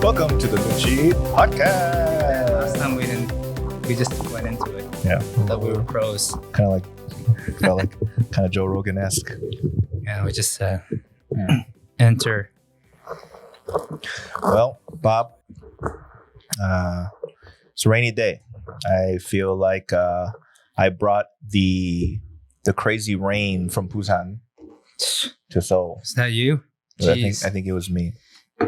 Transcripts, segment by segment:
Welcome to the Noonchi Podcast. Last time we just went into it. Yeah, That we were pros. kind of felt like kind of Joe Rogan-esque. Yeah, we just enter. Well, Bob, it's a rainy day. I feel like I brought the crazy rain from Busan to Seoul. Is that you? I Jeez. think it was me.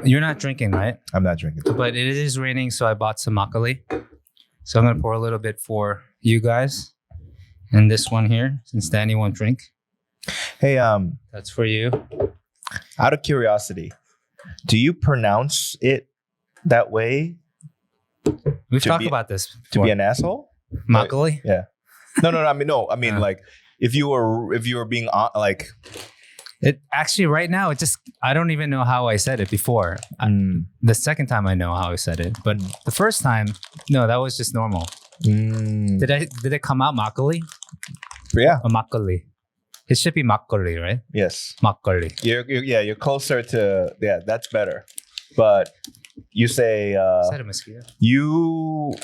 You're not drinking, right? I'm not drinking. But it is raining, so I bought some makgeolli. So I'm gonna pour a little bit for you guys. And this one here, since Danny won't drink. Hey, That's for you. out of curiosity, do you pronounce it that way We've To talked be- about this to before. be an asshole? Makgeolli? Yeah. No. I mean, like if you were being like. It actually right now I don't even know how I said it before. The second time I know how I said it, but the first time, no, that was just normal. Did it come out makgeolli Yeah. or makgeolli? It should be makgeolli, right? Yes. Makgeolli. You're closer to that's better. But you say Is that a mosquito? you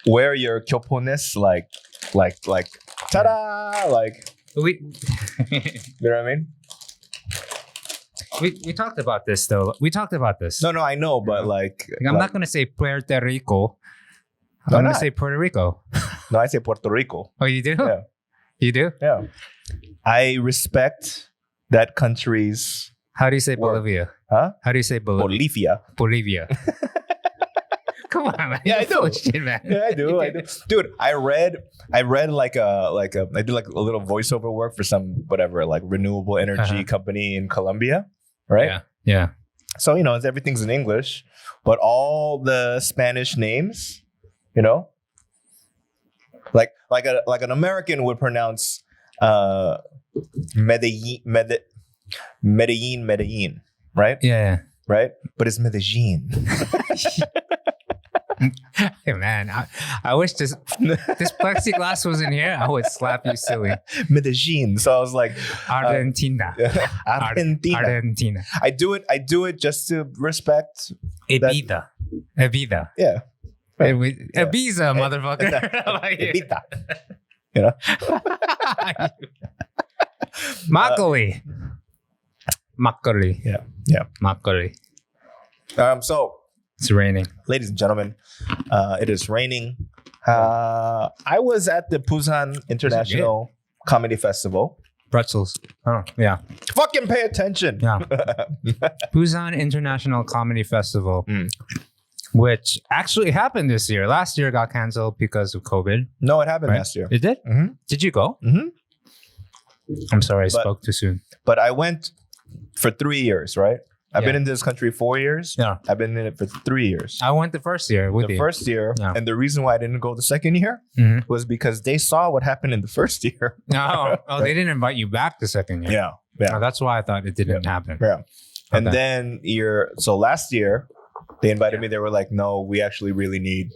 wear your kyopones like ta-da, like We you know what I mean? we talked about this though. We talked about this. No, I know, but like I'm not gonna say Puerto Rico. No, I'm gonna not. say Puerto Rico. No, I say Puerto Rico. Oh, you do? Yeah. You do? Yeah. I respect that country's How do you say Word. Bolivia? Huh? How do you say Bolivia? Bolivia. Bolivia. Come on, man. Yeah, I You're do. full of shit, man. Yeah, I do. Dude, I read I did like a a little voiceover work for some whatever like renewable energy Uh-huh. company in Colombia, right? Yeah. So everything's in English, but all the Spanish names, like an American would pronounce Medellin, right? Yeah. Right? But it's Medellin. Hey, man. I wish this plexiglass was in here. I would slap you silly. Medellin. So I was like, Argentina. Argentina. I do it just to respect. Evita. Yeah. Ibiza, motherfucker. Like, Evita. Makgeolli. Makgeolli. Yeah. Makgeolli. So, It's raining. ladies and gentlemen, it is raining. I was at the Busan International Comedy Festival. Pretzels. Oh, yeah. Fucking pay attention. Yeah. Busan International Comedy Festival, Mm. which actually happened this year. Last year got canceled because of COVID. No, it happened Right? last year. It did? Mhm. Did you go? Mhm. I'm sorry, I But- spoke too soon. But I went for 3 years, right? I've been Yeah. in this country 4 years. Yeah. I've been in it for 3 years. I went the first year with The you. first year, Yeah. and the reason why I didn't go the second year Mhm. was because they saw what happened in the first year. No. Oh, they didn't invite you back the second year. Yeah, yeah, Oh, that's why I thought it didn't happen. yeah. And Okay. then last year, they invited me. They were like, "No, we actually really need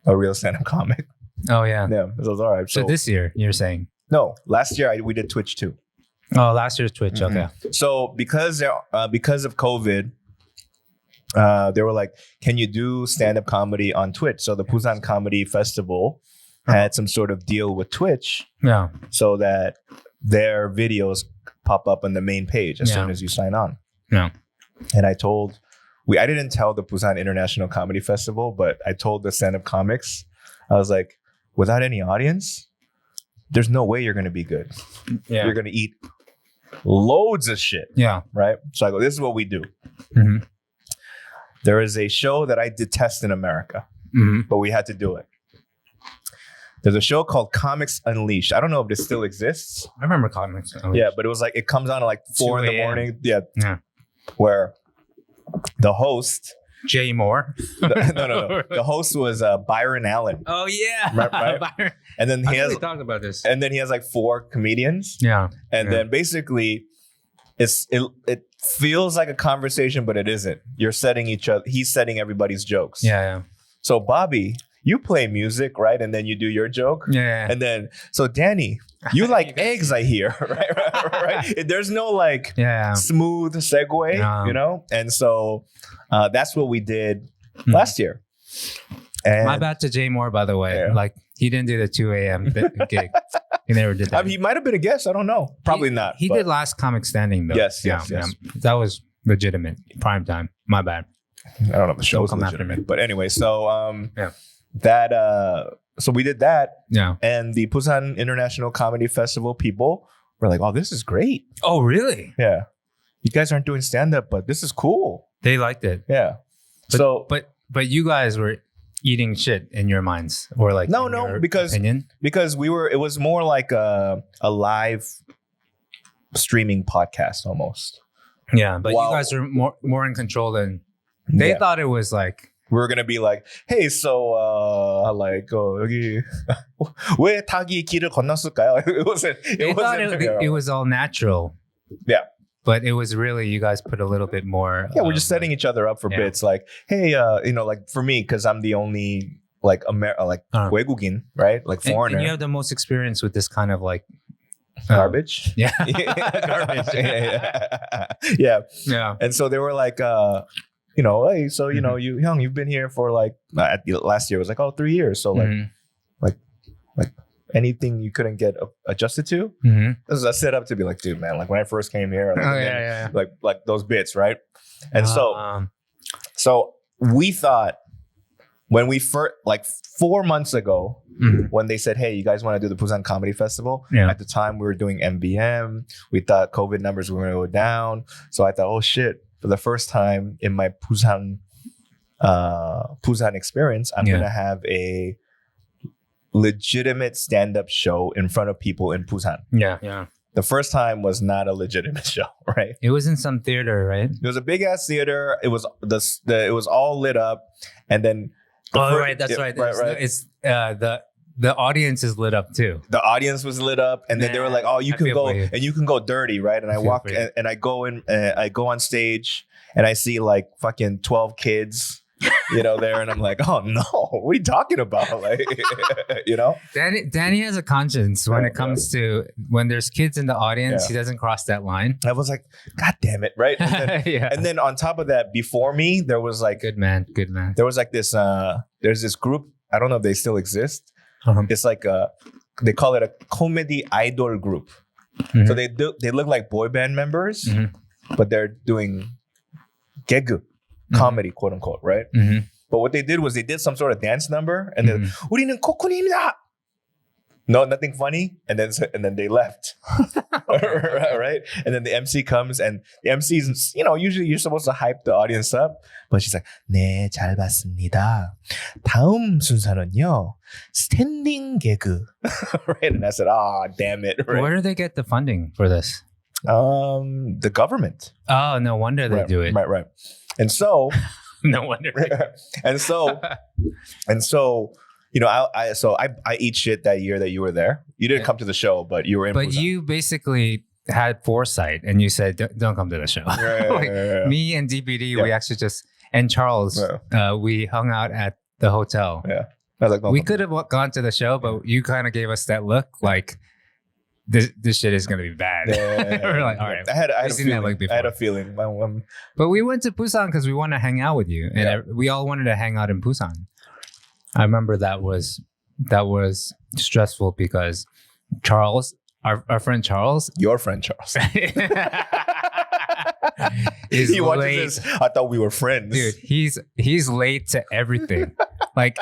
a real stand-up comic." Oh, yeah. Yeah, so I was all right. So this year, you're saying? no, last year we did Twitch too. Oh, last year's Twitch. Mhm. Okay. So because of COVID, they were like, "Can you do stand-up comedy on Twitch?" So the Busan Comedy Festival had some sort of deal with Twitch, Yeah. so that their videos pop up on the main page as Yeah. soon as you sign on. Yeah. And I didn't tell the Busan International Comedy Festival, but I told the stand-up comics, I was like, without any audience, there's no way you're going to be good. Yeah. You're going to eat loads of shit, Yeah. right? So I go, this is what we do. Mhm. There is a show that I detest in America, Mhm. but we had to do it. There's a show called Comics Unleashed. I don't know if this still exists. I remember comics. Yeah, but it was like, it comes on at like 4 in the 2 a.m. morning. Yeah. Yeah. Where the host, Jay Moore. no. The host was Byron Allen. Oh, yeah. Right. Byron. And then I he has talked about this. like 4 comedians. Yeah. And Yeah. then basically it feels like a conversation, but it isn't. He's setting everybody's jokes. Yeah. So Bobby, you play music, right? And then you do your joke. Yeah. And then, so Danny, You like eggs, I hear, right? There's no like smooth segue, you know? And so that's what we did last year. And my bad to Jay Moore, by the way. Yeah. Like, he didn't do the 2 a.m. gig. He never did that. I mean, he might have been a guest. I don't know. Probably not. He did Last Comic Standing, though. Yes. That was legitimate. Prime time. My bad. I don't know if the show was legitimate. But anyway, so so we did that. Yeah. And the Busan International Comedy Festival people were like, oh, this is great. Oh, really? Yeah. You guys aren't doing stand-up, but this is cool. They liked it. Yeah. But you guys were eating shit in your minds, or like because it was more like a live streaming podcast almost. Yeah, but you guys are more in control than they thought. It was like we were gonna be like, hey, so like 여기 왜 닭이 길을 건넜을까요? It was all natural. Yeah. But it was really, you guys put a little bit more. Yeah, we're just setting each other up for bits. Like, hey, like for me, because I'm the only like 외국인, right? Like foreigner. And you have the most experience with this kind of like garbage. Yeah, garbage. Yeah. And so they were like, hey, so you've been here for like last year it was like 3 years. So like anything you couldn't get adjusted to. This is a setup to be like, dude, man, like when I first came here, like those bits, right? And so we thought when we first, like 4 months ago, when they said, hey, you guys want to do the Busan Comedy Festival? At the time we were doing MBM. We thought COVID numbers were going to go down. So I thought, oh shit, for the first time in my Busan experience, I'm going to have a legitimate stand-up show in front of people in Busan. Yeah. The first time was not a legitimate show, right? It was in some theater, right? It was a big ass theater. It was it was all lit up, and then that's right. It's the audience is lit up too. The audience was lit up, and then they were like, "Oh, you can go and you can go dirty, right?" And I walk and I go in, I go on stage, and I see like fucking 12 kids. There, and I'm like, oh no, what are you talking about? Like, Danny has a conscience when it comes to when there's kids in the audience. He doesn't cross that line. I was like, God damn it, right? And then on top of that, before me, there was like good man. There was like this. There's this group. I don't know if they still exist. It's like they call it a comedy idol group. So they look like boy band members, but they're doing 개그. Comedy, quote unquote, right? But what they did was they did some sort of dance number, and then 우리는 코쿤입니다. No, nothing funny, and then they left, right? And then the MC comes, and the MC's, usually you're supposed to hype the audience up, but she's like, 네, 잘 봤습니다. 다음 순서는요, 스탠딩 개그, right? And I said, damn it, right? Where do they get the funding for this? The government. Oh, no wonder they do it. Right. And so, no wonder. and so, I eat shit that year that you were there. You didn't come to the show, but you were in. But Busan. You basically had foresight, and you said, "Don't come to the show." Me and DPD, we actually and Charles, we hung out at the hotel. Yeah, I was like, we could have gone to the show, but you kind of gave us that look, like. This shit is gonna be bad. We're like, all right. I had a feeling. But we went to Busan because we want to hang out with you, and we all wanted to hang out in Busan. I remember that was stressful because Charles, our friend Charles, your friend Charles, he watches late. This. I thought we were friends, dude. He's late to everything. Like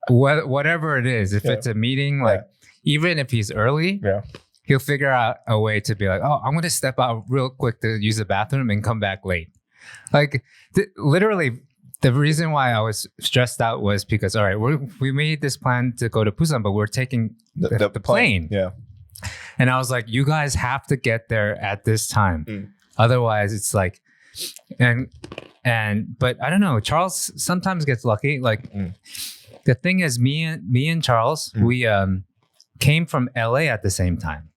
whatever it is, if it's a meeting, like even if he's early, he'll figure out a way to be like, oh, I'm going to step out real quick to use the bathroom and come back late. Like literally the reason why I was stressed out was because, all right, we made this plan to go to Busan, but we're taking the plane. Yeah. And I was like, you guys have to get there at this time. Otherwise it's like, but I don't know, Charles sometimes gets lucky. Like the thing is me and Charles, we came from LA at the same time.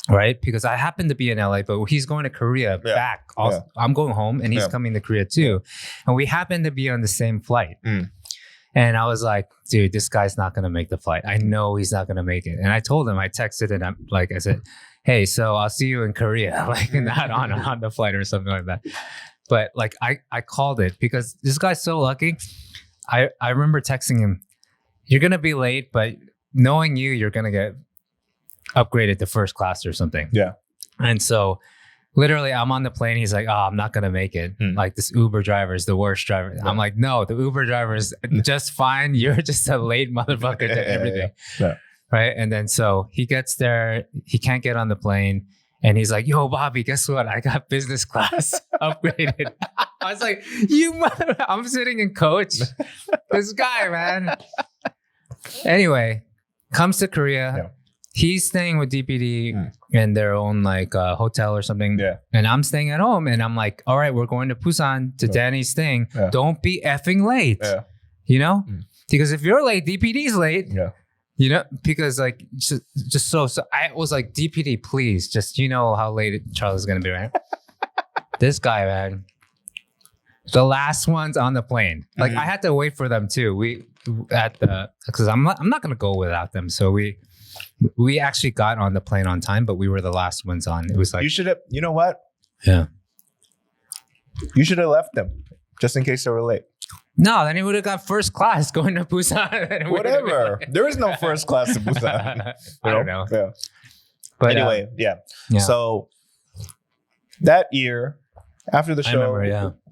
Right? Because I happen to be in LA, but he's going to Korea back. I'm going home and he's coming to Korea too. And we happen to be on the same flight. And I was like, dude, this guy's not going to make the flight. I know he's not going to make it. And I told him, I texted and I said, hey, so I'll see you in Korea, like not on the flight or something like that. But like I called it because this guy's so lucky. I remember texting him, you're going to be late, but knowing you're going to get upgraded to first class or something. Yeah. And so literally I'm on the plane. He's like, oh, I'm not going to make it. Like this Uber driver is the worst driver. Yeah. I'm like, no, the Uber driver is just fine. You're just a late motherfucker to everything. Yeah. Right. And then so he gets there. He can't get on the plane. And he's like, yo, Bobby, guess what? I got business class upgraded. I was like, I'm sitting in coach. This guy, man. Anyway, comes to Korea. Yeah. He's staying with DPD in their own like hotel or something. Yeah. And I'm staying at home. And I'm like, all right, we're going to Busan to Danny's thing. Yeah. Don't be effing late. Yeah. You know? Because if you're late, DPD's late. Yeah. You know, because like just so I was like, DPD, please, just how late Charlie's gonna be, right? This guy, man, the last ones on the plane. Like I had to wait for them too. Because I'm not gonna go without them. So we actually got on the plane on time, but we were the last ones on. It was like you should have. You know what? Yeah. You should have left them just in case they were late. No, then he would have got first class going to Busan. Whatever. There is no first class to Busan. I don't know. Yeah. But anyway, yeah. So that year, after the show,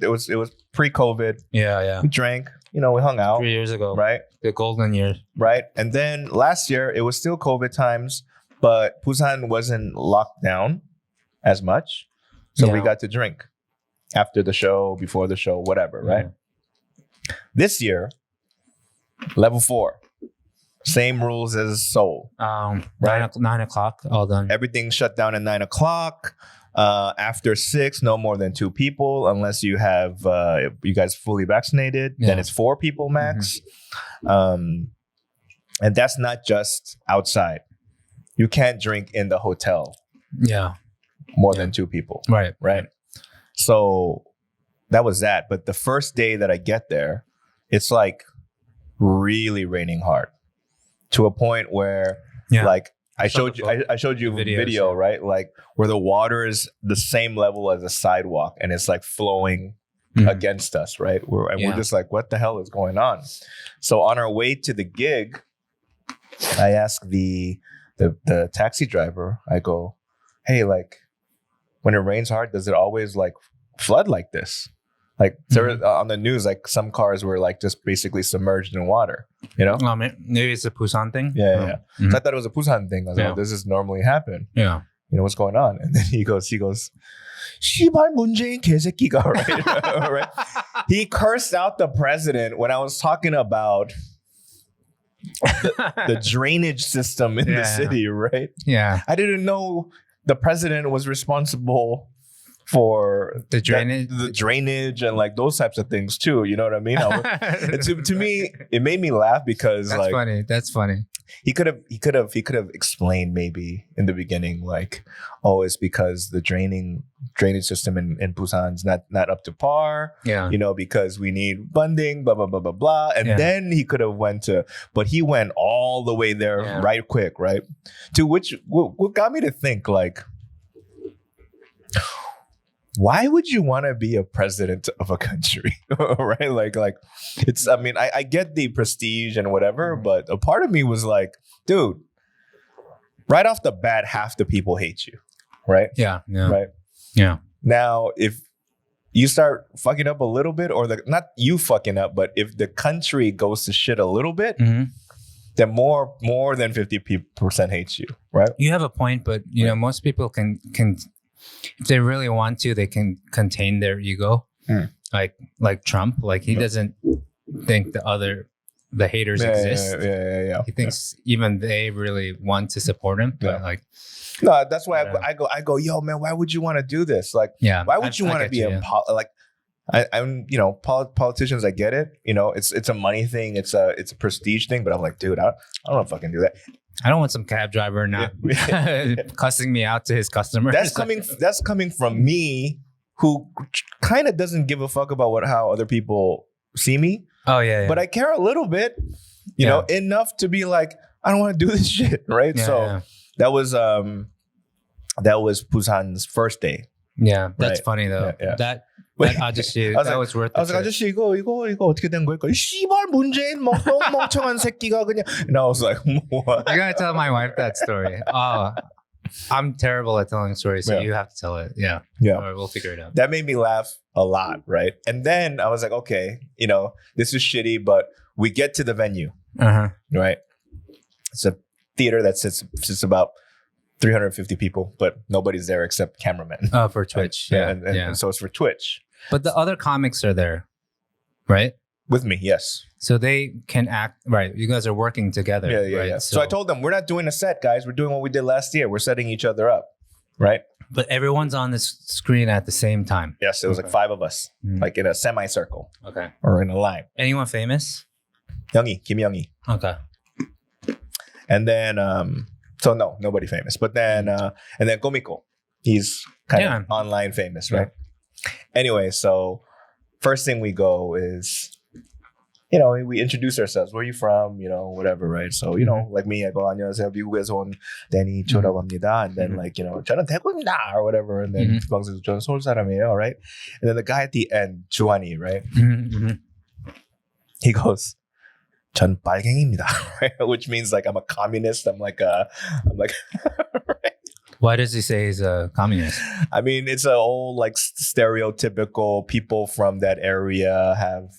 it was pre-COVID. Yeah. We drank. We hung out 3 years ago. Right. The golden years. Right. And then last year, it was still COVID times, but Busan wasn't locked down as much. So we got to drink after the show, before the show, whatever, right? This year, level 4, same rules as Seoul. Right? 9 o'clock, all done. Everything shut down at 9 o'clock. After 6, no more than 2 people, unless you have you guys fully vaccinated. Yeah. Then it's 4 people max. And that's not just outside. You can't drink in the hotel. Yeah, more than 2 people. Right. So that was that. But the first day that I get there, it's like really raining hard to a point where like I showed you a video, right? Like where the water is the same level as the sidewalk and it's like flowing against us, right? We're just like, what the hell is going on? So on our way to the gig, I asked the taxi driver, I go, hey, like when it rains hard, does it always like flood like this? Like on the news, like some cars were like just basically submerged in water, Oh, maybe it's a Busan thing. Yeah. So I thought it was a Busan thing. I was like, this is normally happen. Yeah. What's going on? And then he goes, 씨발 문재인 개새끼가, right? Right? He cursed out the president when I was talking about the drainage system in the city, right? Yeah. I didn't know the president was responsible for the drainage and like those types of things too. You know what I mean? To me, it made me laugh because That's funny. He could have explained maybe in the beginning, like, oh, it's because the drainage system in Busan's not up to par. Yeah. Because we need funding, blah blah blah blah blah. And then he could have but he went all the way there right quick, right? To which what got me to think like, why would you want to be a president of a country, right? Like it's, I mean, I get the prestige and whatever, but a part of me was like, dude, right off the bat, half the people hate you, right? Yeah. Right? Yeah. Now, if you start fucking up a little bit, or not you fucking up, but if the country goes to shit a little bit, then more than 50% hates you, right? You have a point, but most people can if they really want to, they can contain their ego, like Trump. Like he doesn't think the haters exist. Yeah. He thinks even they really want to support him. But like, no, that's why I go, yo, man, why would you want to do this? Like, why would you want to be like? I'm politicians. I get it. It's a money thing. It's a prestige thing. But I'm like, dude, I don't want to fucking do that. I don't want some cab driver not cussing me out to his customers. That's coming from me, who kind of doesn't give a fuck about how other people see me. Oh yeah. But I care a little bit, you know, enough to be like, I don't want to do this shit, right? So that was Busan's first day. Yeah, that's funny though. That 아저씨, that was worth it. I was like, 아저씨 이거 어떻게 된 거야? 씨발 문재인 멍청한 새끼가 그냥. And I was like, what? I gotta tell my wife that story. Oh, I'm terrible at telling stories, so you have to tell it. Yeah. Or we'll figure it out. That made me laugh a lot, right? And then I was like, okay, you know, this is shitty, but we get to the venue, right? It's a theater that sits about 350 people, but nobody's there except cameramen. Oh, for Twitch. And so it's for Twitch. But the other comics are there, right? With me, yes. So they can act, right? You guys are working together. Right? So I told them, we're not doing a set, guys. We're doing what we did last year. We're setting each other up, right? But everyone's on this screen at the same time. Yes, it was like 5 of us, like in a semicircle. Okay. Or in a line. Anyone famous? Youngie, Kim Youngie. Okay. And then, so no, nobody famous. But then, and then Komiko, he's kind of online famous, right? Anyway, so first thing we go is, you know, we introduce ourselves. Where are you from? You know, whatever, right? So, you know, like me, I go, 안녕하세요, 미국에서 온 데니 초라고 합니다. And then like, you know, 저는 대구입니다 or whatever. And then 방송에서 저는 서울 사람이에요, right? And then the guy at the end, Juani, right? He goes, 전 빨갱이입니다, right? Which means like I'm a communist. I'm like, right? Why does he say he's a communist? I mean, it's a whole like stereotypical people from that area have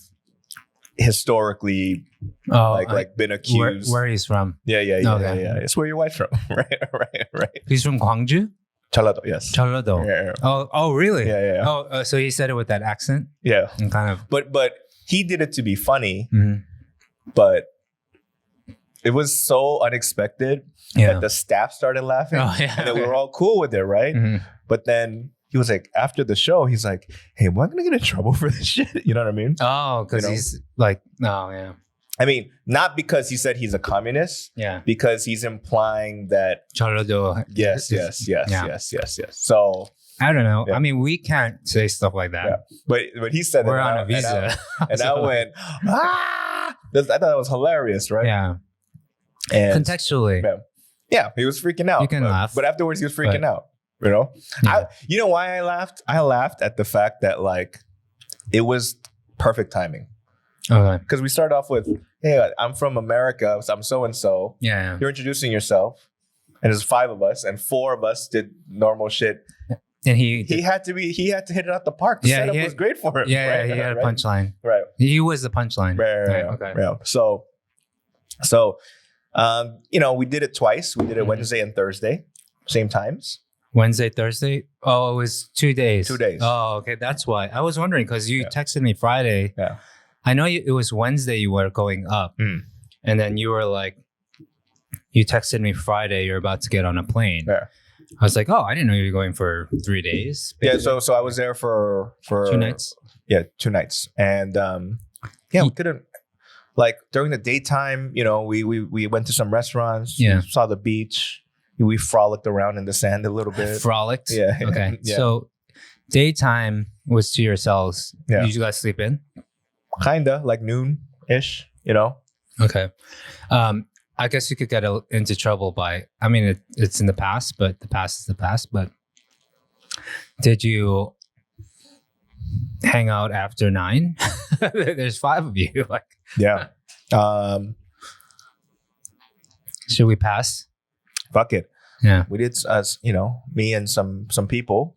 historically like been accused. Where he's from? Yeah. It's where your wife's from, right. He's from Gwangju? Jeollado, yes. Jeollado. Yeah. Oh, really? Yeah. Oh, so he said it with that accent? Yeah. And kind of. But he did it to be funny. But it was so unexpected that the staff started laughing. Oh, yeah. And then we were all cool with it, right? But then he was like, after the show, he's like, hey, am I going to get in trouble for this shit? You know what I mean? Oh, because he's like, no, yeah. I mean, not because he said he's a communist. Yeah. Because he's implying that. Jeollado. Yes. So. I don't know. Yeah. I mean, we can't say stuff like that. Yeah. But he said we're on a visa. And I went, I thought that was hilarious, right? Yeah. And contextually. Yeah, he was freaking out. You can laugh. But afterwards, he was freaking out. You know? Yeah. You know why I laughed? I laughed at the fact that, like, it was perfect timing. Okay. Because we started off with, hey, I'm from America, so I'm so-and-so. Yeah. You're introducing yourself. And there's 5 of us, and 4 of us did normal shit. And he had to hit it out the park. The setup was great for him. Yeah, right? He had a punchline. Right. He was the punchline. Right. Okay. Yeah. So, you know, we did it twice. We did it Wednesday and Thursday, same times. Wednesday, Thursday? Oh, it was 2 days. 2 days. Oh, okay. That's why. I was wondering because you texted me Friday. Yeah. I know it was Wednesday you were going up. And then you were like, you texted me Friday, you're about to get on a plane. Yeah. I was like, oh, I didn't know you were going for 3 days. Basically. Yeah, so I was there for 2 nights. Yeah, 2 nights. And we couldn't, like, during the daytime, you know, we went to some restaurants, we saw the beach, we frolicked around in the sand a little bit. Frolicked? Yeah. Okay. Yeah. So daytime was to yourselves. Yeah. Did you guys sleep in? Kinda, like noon-ish, you know? Okay. I guess you could get into trouble by, I mean, it's in the past, but the past is the past. But did you hang out after 9? There's 5 of you. Like, yeah. Should we pass? Fuck it. Yeah. We did, you know, me and some people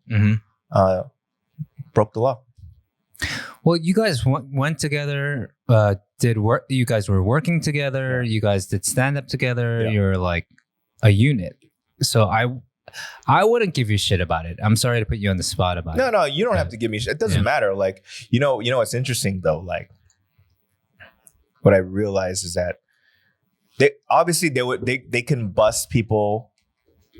broke the law. Well, you guys went together, did work. You guys were working together. You guys did stand up together. Yeah. You're like a unit. So I wouldn't give you shit about it. I'm sorry to put you on the spot about it. No, you don't have to give me shit. It doesn't matter. Like, you know what's interesting though? Like, what I realized is that they can bust people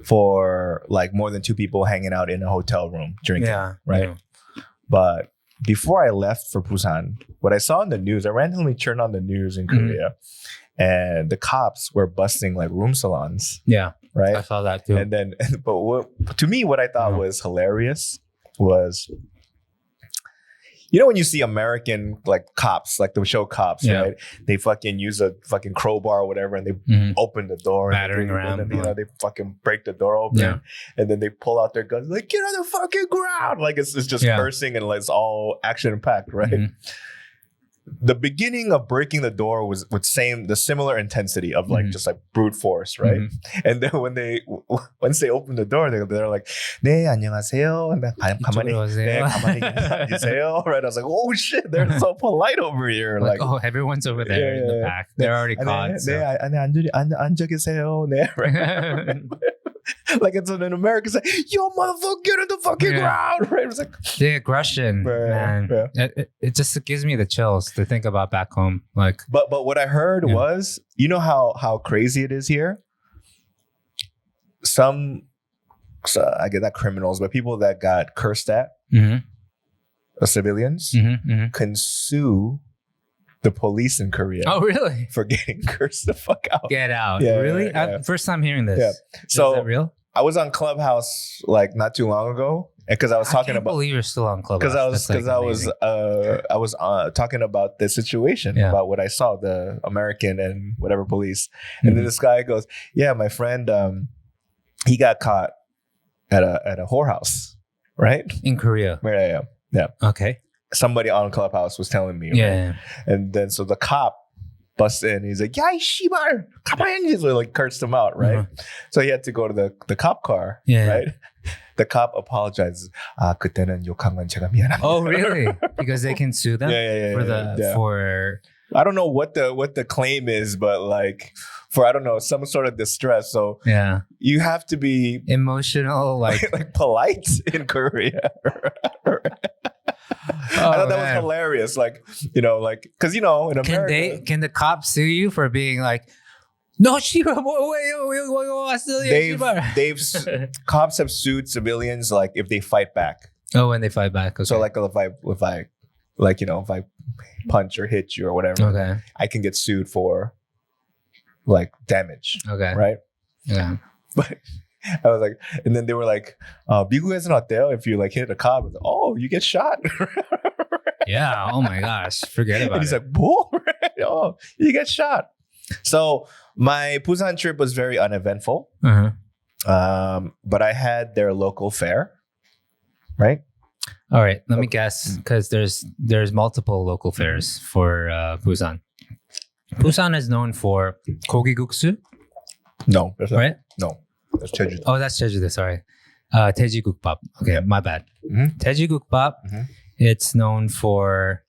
for like more than 2 people hanging out in a hotel room drinking. Yeah. Right. Yeah. But before I left for Busan, what I saw in the news, I randomly turned on the news in Korea, and the cops were busting like room salons. Yeah, right. I saw that too. And then, but to me, what I thought was hilarious was, You know when you see American like cops, like the show Cops, Yeah. right? They fucking use a fucking crowbar or whatever, and they open the door, Battering around. and then, they fucking break the door open, Yeah. and then they pull out their guns, like get on the fucking ground, like it's just cursing and like, it's all action packed, right? The beginning of breaking the door was with the similar intensity of like just like brute force, right? And then once they open the door, they're like, 네 안녕하세요, and then 가만히 계세요, right? I was like, oh shit, they're so polite over here, like oh, everyone's over there in the back. They're already caught. 네 앉아 계세요, 네, right? Like it's an American say, yo motherfucker, get on the fucking ground, right? It's like the aggression, man. It just gives me the chills to think about back home. Like, but what I heard was, you know how crazy it is here. I get not criminals, but people that got cursed at, civilians, can sue the police in Korea. Oh, really? For getting cursed the fuck out. Get out. Yeah, really? yeah. First time hearing this. Yeah. So is that real? I was on Clubhouse like not too long ago, and because I was talking about. I believe you're still on Clubhouse. Because I was talking about the situation, about what I saw, the American and whatever police, and then this guy goes, "Yeah, my friend, he got caught at a whorehouse, right? In Korea. Where I am. Yeah. Okay. Somebody on Clubhouse was telling me. Yeah. Right? And then so the cop busts in. He's like, "Yeah, 씨발, 가만히." He's like cursed him out, right? So he had to go to the cop car, right? The cop apologizes. 그때는 욕한 건 제가 미안합니다. Oh, really? Because they can sue them for I don't know what the claim is, but like for I don't know, some sort of distress. So you have to be emotional, like polite in Korea. I thought that was hilarious. Like, you know, like because in America, can the cops sue you for being like, no, cops have sued civilians like if they fight back. Oh, when they fight back. Okay. So like if I punch or hit you or whatever, I can get sued for like damage. Okay. Right? Yeah. But I was like, and then they were like, 미국에서는 어때요? If you like hit a cop, like, oh, you get shot. Yeah. Oh my gosh. Forget about it. And he's like, boom. Oh, you get shot. So my Busan trip was very uneventful. But I had their local fare. Right? All right. Let me guess, because there's multiple local fairs for Busan. Busan is known for 고기국수. No. Right? No. That's Jeju. Oh, that's Jeju. Sorry. 돼지국밥. Okay, my bad. 돼지국밥. It's known for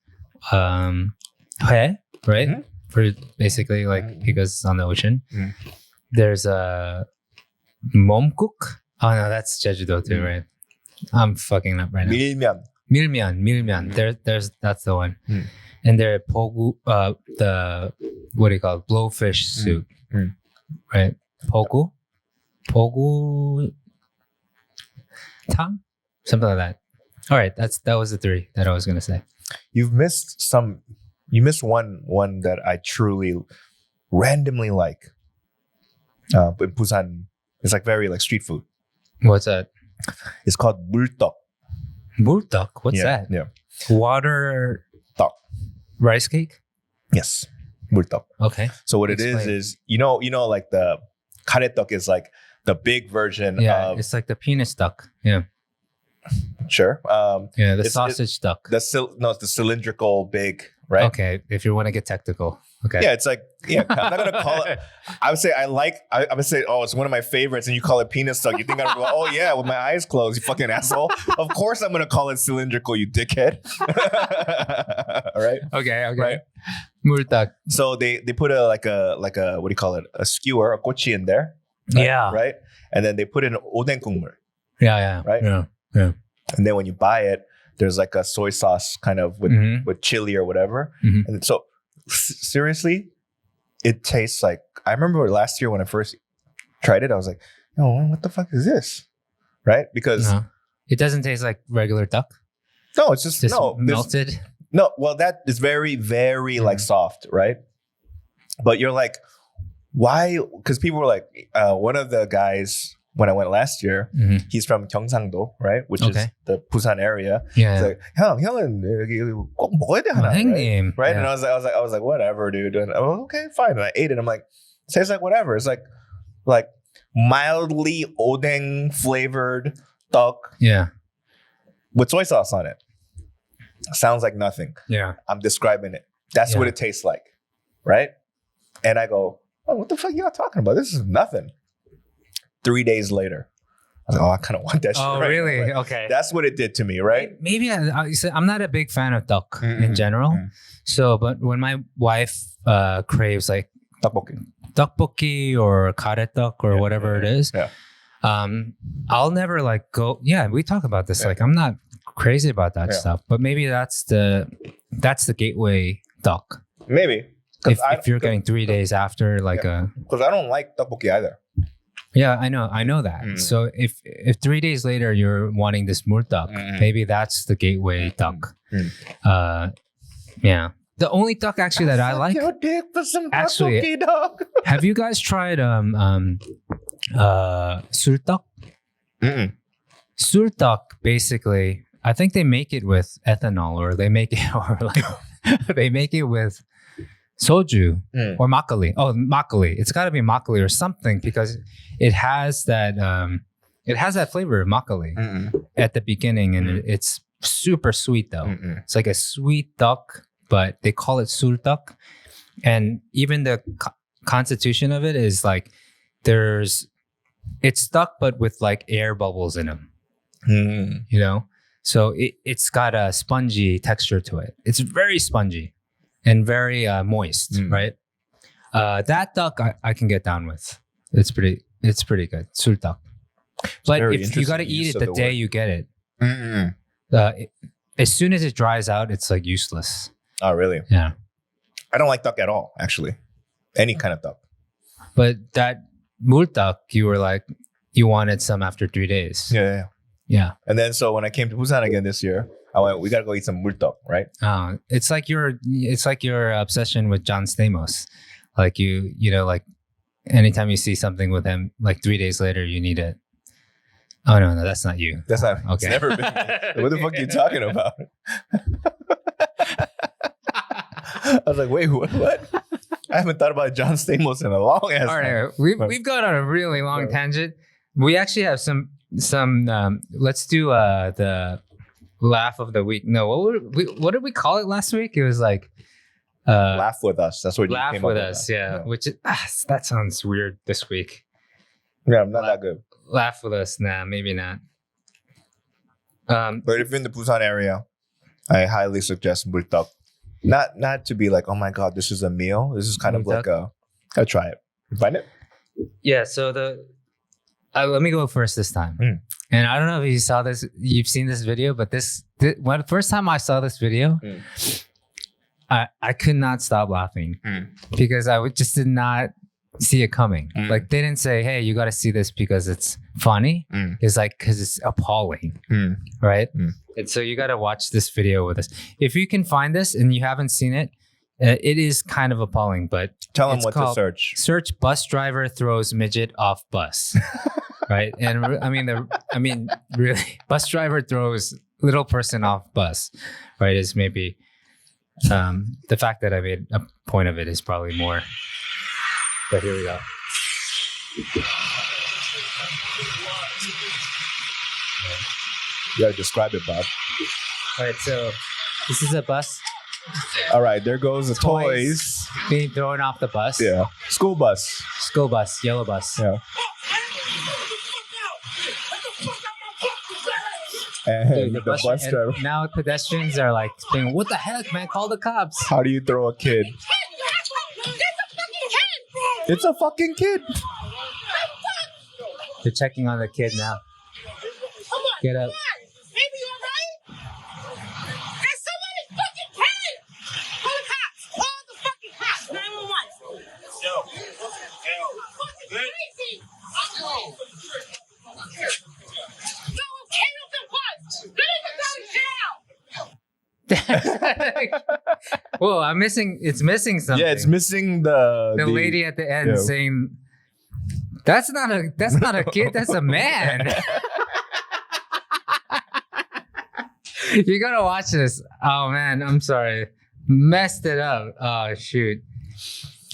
회, right? For basically like because it's on the ocean. There's a momguk. Oh no, that's Jeju-do too, right? I'm fucking up right now. 밀면. There's that's the one. And there pogu, the what do you call it? Blowfish soup, right? Pogu tang, something like that. All right, that was the three that I was gonna say. You missed one that I truly randomly like. In Busan, it's like very like street food. What's that? It's called 물떡. 물떡? What's that? Yeah. Water 떡. Rice cake? Yes. 물떡. Okay. So what Explain. It is you know like the 가래떡 is like the big version of it's like the penis duck. Yeah. Sure. The sausage duck. It's the cylindrical big, right? Okay, if you want to get technical. Okay. Yeah, it's like, I'm not gonna call it. I would say I would say, oh, it's one of my favorites, and you call it penis duck. You think I'm going, oh yeah, with my eyes closed, you fucking asshole. Of course I'm gonna call it cylindrical, you dickhead. All right. Okay. Right. 물떡. So they put a what do you call it? A skewer, a gochi in there. Right? Yeah. Right. And then they put in oden 국물. Yeah. Right. Yeah. And then when you buy it, there's like a soy sauce kind of with chili or whatever. And so seriously, it tastes like, I remember last year when I first tried it, I was like, oh, what the fuck is this? Right? Because it doesn't taste like regular duck. No, it's just melted. No, well, that is very, very like soft, right? But you're like, why? Because people were like, one of the guys when I went last year, he's from Gyeongsangdo, right? Which is the Busan area. Yeah. He's like, 형은 여기 꼭 먹어야 돼 하나, 형님. right? Yeah. And I was like, whatever, dude. And okay, fine. And I ate it. I'm like, tastes like whatever. It's like mildly odeng flavored duck. Yeah. With soy sauce on it. Sounds like nothing. Yeah. I'm describing it. That's what it tastes like, right? And I go, oh, what the fuck y'all talking about? This is nothing. 3 days later, I was like, oh, I kind of want that shit. Oh, right really? now. Like, okay. That's what it did to me, right? Maybe I'm not a big fan of duck in general. So, but when my wife craves like tteokbokki or karetok or whatever it is, I'll never like go. Yeah, we talk about this. Like, I'm not crazy about that stuff, but maybe that's the gateway duck. Maybe if you're getting 3 days after like because I don't like tteokbokki either. Yeah, I know that. So if 3 days later you're wanting this murtak, maybe that's the gateway duck. Yeah. The only duck actually that I like. Your dick for some actually, dog. Have you guys tried sultak? Sultak basically, I think they make it with ethanol, or they make it they make it with soju or makgeolli. Oh, makgeolli. It's got to be makgeolli or something, because it has that flavor of makgeolli at the beginning, and it's super sweet though. It's like a sweet duck, but they call it sultak. And even the constitution of it is like it's stuck, but with like air bubbles in them. You know, so it's got a spongy texture to it. It's very spongy and very moist, right? That duck I can get down with. It's pretty good. Sultak. But if you got to eat it the day you get it, as soon as it dries out, it's like useless. Oh, really? Yeah. I don't like duck at all, actually. Any kind of duck. But that multak, you were like, you wanted some after 3 days. Yeah. And then so when I came to Busan again this year, I went, we got to go eat some multak, right? It's like your obsession with John Stamos. Like you know, like anytime you see something with him, like 3 days later, you need it. Oh, no, that's not you. That's not, okay. It's never been me. What the fuck are you talking about? I was like, wait, what? I haven't thought about John Stamos in a long ass time. All right, we've gone on a really long tangent. We actually have some. Let's do the laugh of the week. No, what did we call it last week? It was like laugh with us. That's what you laugh came with up us. With Yeah, which is, that sounds weird this week. Yeah, I'm not that good. Laugh with us? Nah, maybe not. But if you're in the Busan area, I highly suggest multak. Not to be like, oh my god, this is a meal. This is kind of like I'll try it. You find it? Yeah. So let me go first this time. And I don't know if you saw this. You've seen this video, but when the first time I saw this video, I could not stop laughing because I just did not see it coming. Like they didn't say, hey, you got to see this because it's funny. It's like, because it's appalling, right? And so you got to watch this video with us. If you can find this and you haven't seen it, it is kind of appalling, but tell them what to search. Search bus driver throws midget off bus, right? And I mean, really, bus driver throws little person off bus, right? Is maybe the fact that I made a point of it is probably more. But here we go. You gotta describe it, Bob. All right, so this is a bus. All right, there goes the toys being thrown off the bus. Yeah, school bus, yellow bus. Yeah. And Dude, the bus driver. Now pedestrians are like saying, "What the heck, man? Call the cops!" How do you throw a kid? It's a fucking kid. They're checking on the kid now. Get up. Baby, you alright? It's somebody's fucking kid! Call the cops! Call the fucking cops! 911. Yo. Fucking crazy! No, okay with the bus! They need to go to jail! Whoa, it's missing something. Yeah, it's missing the lady at the end saying, That's not a kid. That's a man. You gotta watch this. Oh man, I'm sorry, messed it up. Oh shoot.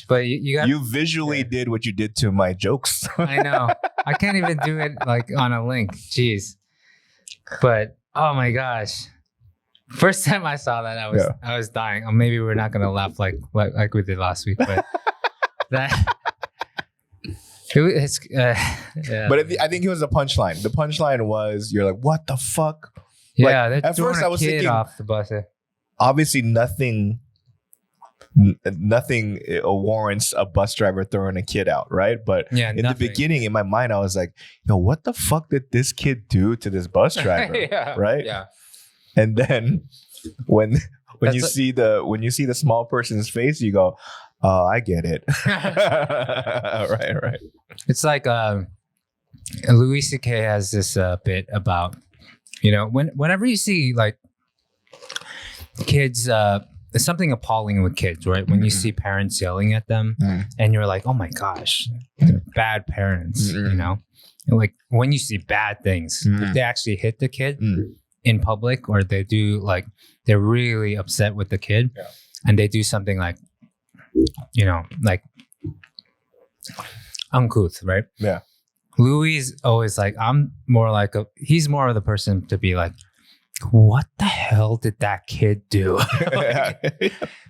But you got. You visually did what you did to my jokes. I know. I can't even do it like on a link. Jeez. But oh my gosh. First time I saw that, I was dying. Or maybe we're not gonna laugh like we did last week, but that. It's yeah. But I think it was a punchline. The punchline was, you're like, what the fuck? Yeah. Like, at first I was thinking, off the bus. Obviously nothing warrants a bus driver throwing a kid out, right? But in the beginning, in my mind, I was like, yo, what the fuck did this kid do to this bus driver? Right? Yeah. And then when you see the small person's face, you go, oh, I get it. Right. It's like Louis C.K. has this bit about, whenever you see like kids, there's something appalling with kids, right? When you see parents yelling at them and you're like, oh my gosh, they're bad parents, And like when you see bad things, if they actually hit the kid in public, or they do like, they're really upset with the kid and they do something like, like uncouth, right? Yeah. Louis is always like, he's more of the person to be like, what the hell did that kid do?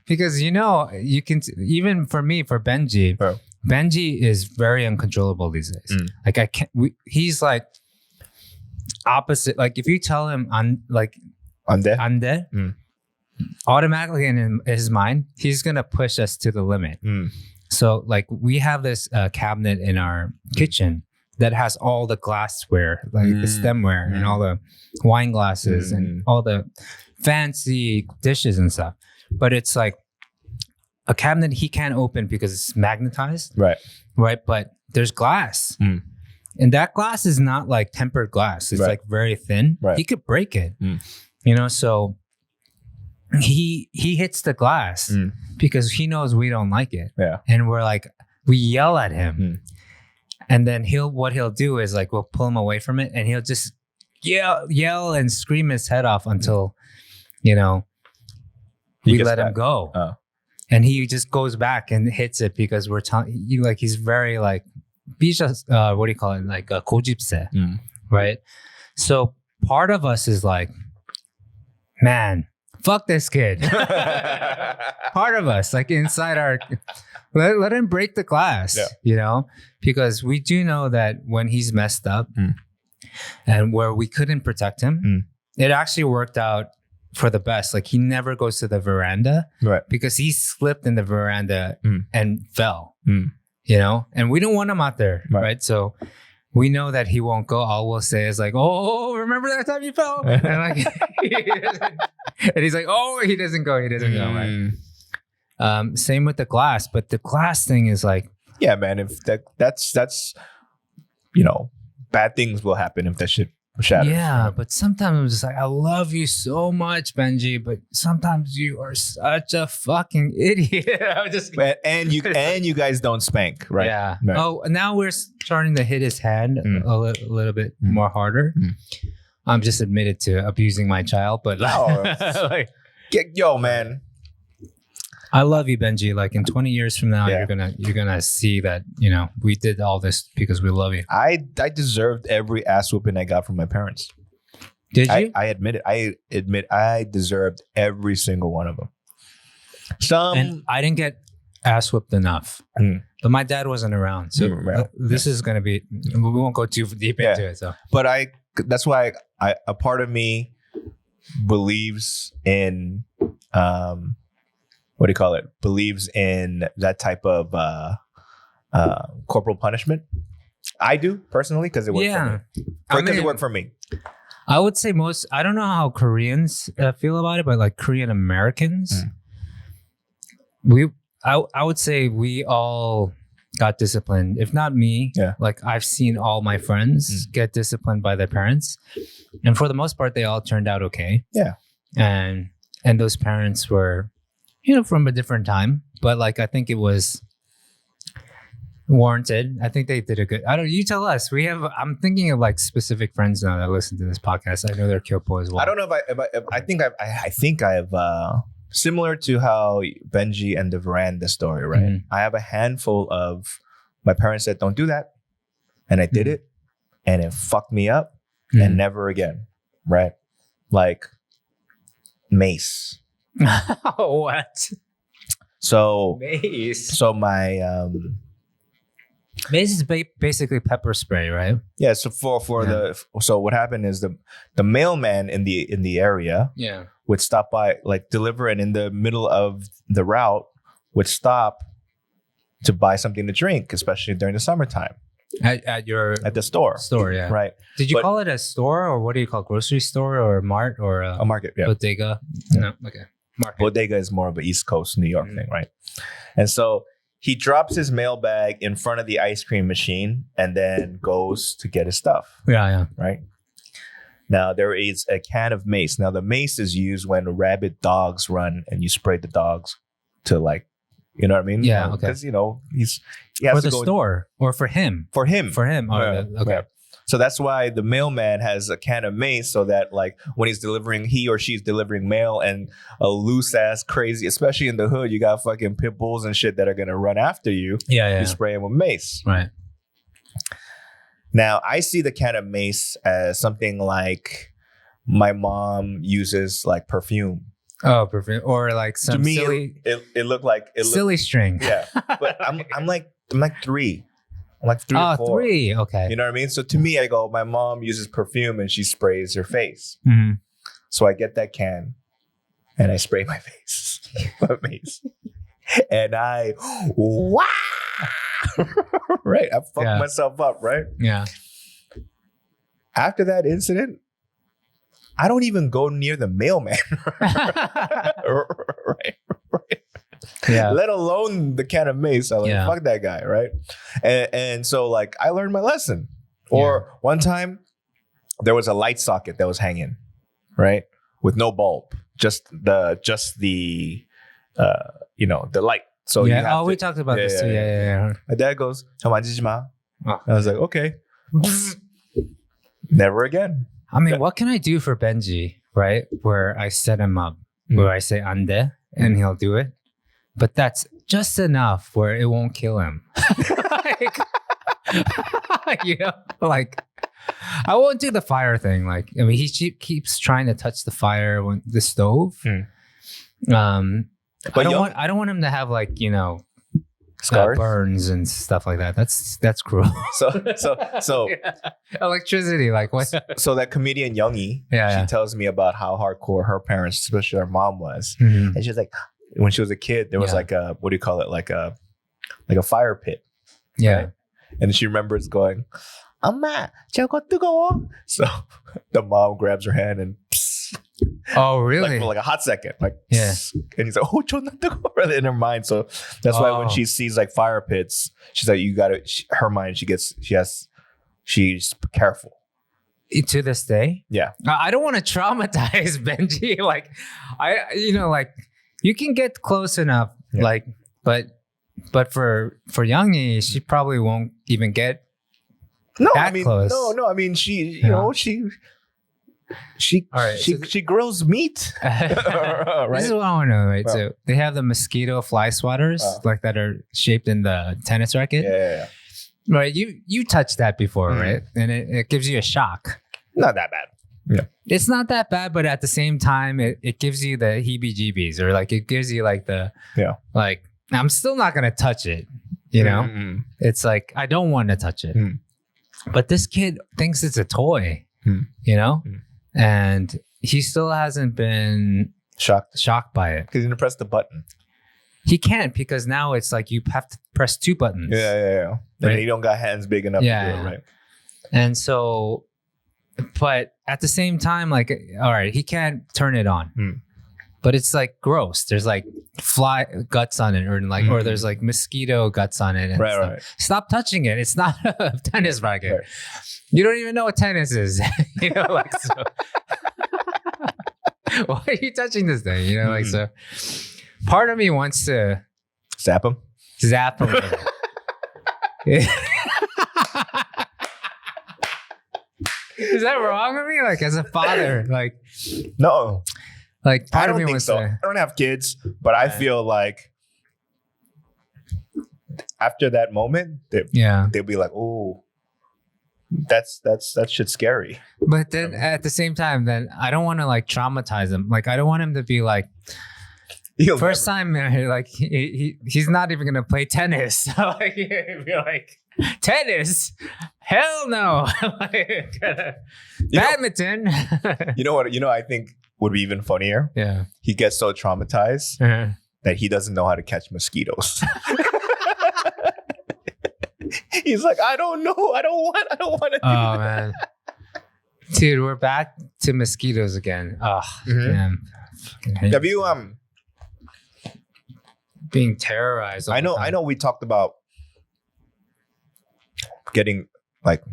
Because you can, even for me, for Benji, Benji is very uncontrollable these days. Like he's like opposite. Like if you tell him ande, automatically in his mind, he's gonna push us to the limit. So like we have this cabinet in our kitchen that has all the glassware, like the stemware and all the wine glasses and all the fancy dishes and stuff. But it's like a cabinet he can't open because it's magnetized. Right. But there's glass. And that glass is not like tempered glass. It's like very thin. He could break it. So he hits the glass because he knows we don't like it. Yeah. And we're like, we yell at him. And then what he'll do is like, we'll pull him away from it and he'll just yell and scream his head off until, we let him go. And he just goes back and hits it because we're telling you, like, he's very like, he's just, what do you call it? Like a kojipse, right? So part of us is like, man, fuck this kid. Part of us, like inside our, let him break the glass, because we do know that when he's messed up and where we couldn't protect him, it actually worked out for the best. Like he never goes to the veranda because he slipped in the veranda and fell, and we don't want him out there, right? So we know that he won't go. All we'll say is like, oh, remember that time you fell? And like, and he's like, oh, he doesn't go, right? Same with the glass, but the glass thing is like, yeah, man, if that's bad things will happen if that shit shatters. Yeah, but sometimes I'm just like, I love you so much, Benji, but sometimes you are such a fucking idiot. I'm just and you guys don't spank, right? Yeah. Right. Oh, now we're starting to hit his hand a little bit more harder. I'm just admitted to abusing my child, but yo, man. I love you, Benji. Like in 20 years from now, you're gonna see that we did all this because we love you. I deserved every ass whooping I got from my parents. Did you? I admit I deserved every single one of them. And I didn't get ass whooped enough, but my dad wasn't around, so this is gonna be. We won't go too deep into it. So, but that's why a part of me believes in what do you call it? Believes in that type of corporal punishment. I do personally because it worked for me. Because it worked for me. I would say I don't know how Koreans feel about it, but like Korean Americans, I would say we all got disciplined. If not me, like I've seen all my friends get disciplined by their parents, and for the most part, they all turned out okay. Yeah, and those parents were, from a different time, but like I think it was warranted. I think they did a good. I don't. You tell us. I'm thinking of like specific friends now that listen to this podcast. I know they're Kyopo as well. I don't know if I think I have similar to how Benji and the veranda story, right? Mm-hmm. I have a handful of my parents said don't do that, and I did it, and it fucked me up, and never again, right? Like Mace. What? So Mace. So my Mace is basically pepper spray, right? yeah. So so what happened is the mailman in the area would stop by, like deliver, and in the middle of the route would stop to buy something to drink, especially during the summertime. At the store. Yeah. Right. Did you call it a store, or what do you call it? Grocery store or a mart or a market? Yeah. Bodega. No. Okay. Market. Bodega is more of an East Coast New York thing, right? And so he drops his mail bag in front of the ice cream machine and then goes to get his stuff. Yeah. Right. Now there is a can of mace. Now the mace is used when rabid dogs run and you spray the dogs to, like, you know what I mean? Yeah. Okay. Because he has for to the go store or for him. For him. Oh, Yeah, okay. yeah. So that's why the mailman has a can of mace, so that like when he or she's delivering mail and a loose ass crazy, especially in the hood, you got fucking pit bulls and shit that are gonna run after you. Yeah. You spray them with mace. Right. Now I see the can of mace as something like my mom uses like perfume. Oh, perfume, or like some to me, silly. It looked like silly string. Yeah, but I'm like 3. I'm like 3 or 4. 3. Okay. You know what I mean? So to me, I go, my mom uses perfume and she sprays her face. Mm-hmm. So I get that can and I spray my face. My face. And I, wow! Right? I fucked myself up, right? Yeah. After that incident, I don't even go near the mailman. Right. Yeah. Let alone the can of mace. I'm like, fuck that guy, right? And so like I learned my lesson. Or one time there was a light socket that was hanging, right? With no bulb. Just the the light. So we talked about this too. Yeah. My dad goes, "만지지 Oh. I was like, okay. Never again. I mean, what can I do for Benji, right? Where I set him up, where I say ande, and he'll do it. But that's just enough where it won't kill him. Like, I won't do the fire thing. Like, I mean, he keeps trying to touch the fire, the stove. But I don't want him to have, like, scars, burns and stuff like that. That's cruel. So electricity, like what? So that comedian Youngie, she tells me about how hardcore her parents, especially her mom, was, and she was like, when she was a kid, there was like a, what do you call it, like a fire pit. Yeah, right? And she remembers going, "Amma, 저거 뜨거워." So the mom grabs her hand and. Oh, really? Like for like a hot second, like and he's like, "Oh, 존나 뜨거워," in her mind. So that's why when she sees like fire pits, she's like, "You gotta." Her mind, she's careful. To this day, yeah. I don't want to traumatize Benji. Like, like you can get close enough, like, but for Youngie, she probably won't even get close. No. I mean, she grills meat. Right? This is what I want to know, right? So they have the mosquito fly swatters, like that are shaped in the tennis racket. Yeah. Right. You touched that before, right? And it gives you a shock. Not that bad. Yeah. It's not that bad, but at the same time, it gives you the heebie-jeebies, or like it gives you like the like, I'm still not gonna touch it. It's like I don't want to touch it, but this kid thinks it's a toy. And he still hasn't been shocked by it. Because he didn't press the button. He can't, because now it's like you have to press 2 buttons. Yeah. Right? And you don't got hands big enough to do it, right? And so, but at the same time, like, all right, he can't turn it on. But it's like gross. There's like fly guts on it, or like, or there's like mosquito guts on it. And right. Stop touching it. It's not a tennis racket. Right. You don't even know what tennis is. Like, so. Why are you touching this thing? Like, so. Part of me wants to zap him. With it. Is that wrong with me? Like as a father, like No, like I part of don't me think wants so. to. I don't have kids, but I feel like after that moment, they'll be like, "Oh, that shit's scary." But then at the same time, then I don't want to like traumatize him. Like I don't want him to be like first time, like he's not even gonna play tennis. Like he'd be like, tennis? Hell no! Like, badminton. You know what? I think would be even funnier. Yeah, he gets so traumatized that he doesn't know how to catch mosquitoes. He's like, I don't know. I don't want to. Oh man, dude, we're back to mosquitoes again. Oh, damn. Have you being terrorized? I know. We talked about getting like.